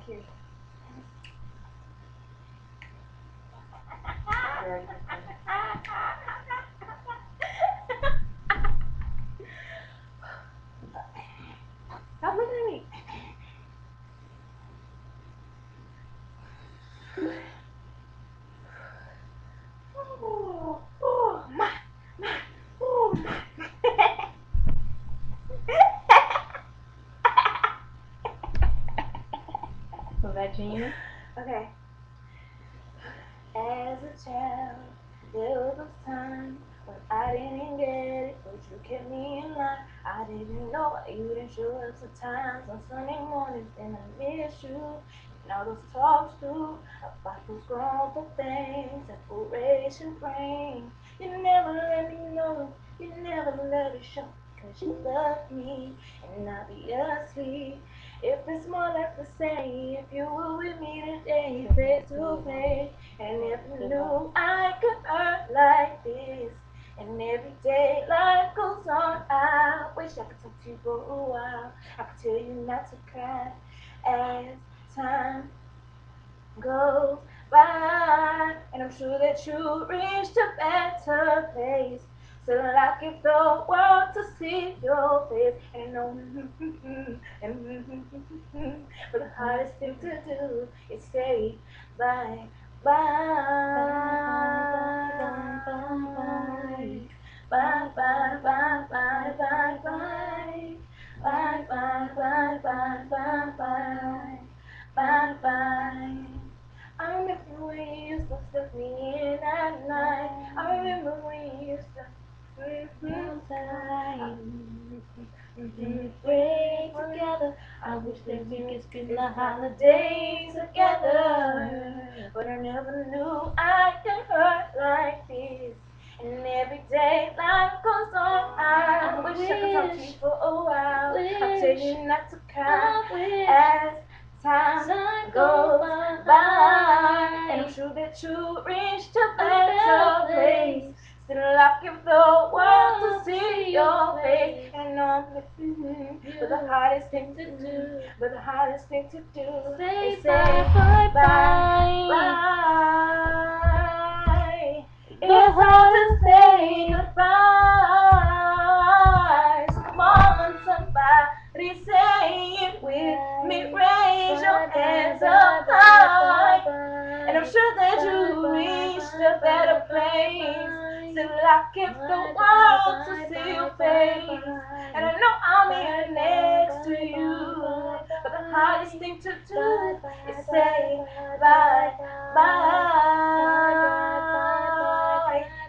Here. Stop looking at me. Oh my. Oh my. Was that genuine? Okay. As a child, there was a time when I didn't get it, but you kept me in line. I didn't know why you didn't show up sometimes on Sunday mornings, and I miss you. And all those talks too about those grown things separation brings. You never let me know, you never let it show. Cause you love me, and obviously, if it's more like the same, if you were with me today, face to face, and if you knew I could hurt like this, and every day life goes on, I wish I could talk to you for a while. I could tell you not to cry as time goes by, and I'm sure that you reached a better place. Still, I give the world to see your face, and I know, but the hardest thing to do is say bye, bye, bye, bye, bye, bye, bye, bye, bye, bye, bye, bye, bye, bye, bye, bye. I remember when you used to slip me in at night. I remember when you used to break together. I wish that we could spend the holidays together, but I never knew I could hurt like this. And every day life goes on. I wish I could talk to you for a while. I tell you not to cry as time goes by, and I'm sure that you reached a better place. Still, I give the world to see your face, and I know but the hardest thing to do, but the hardest thing to do is say bye, bye, bye. It's hard to say goodbye. So come on, somebody say it with me. Raise your hands up high, and I'm sure that you reached a better place. Still, I give the world to see your face, and I know I'm here next to you. But the hardest thing to do is say bye, bye.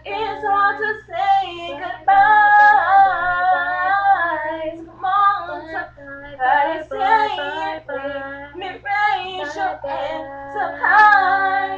It's hard to say goodbye. So come on, somebody say it with me. Raise your hands up high.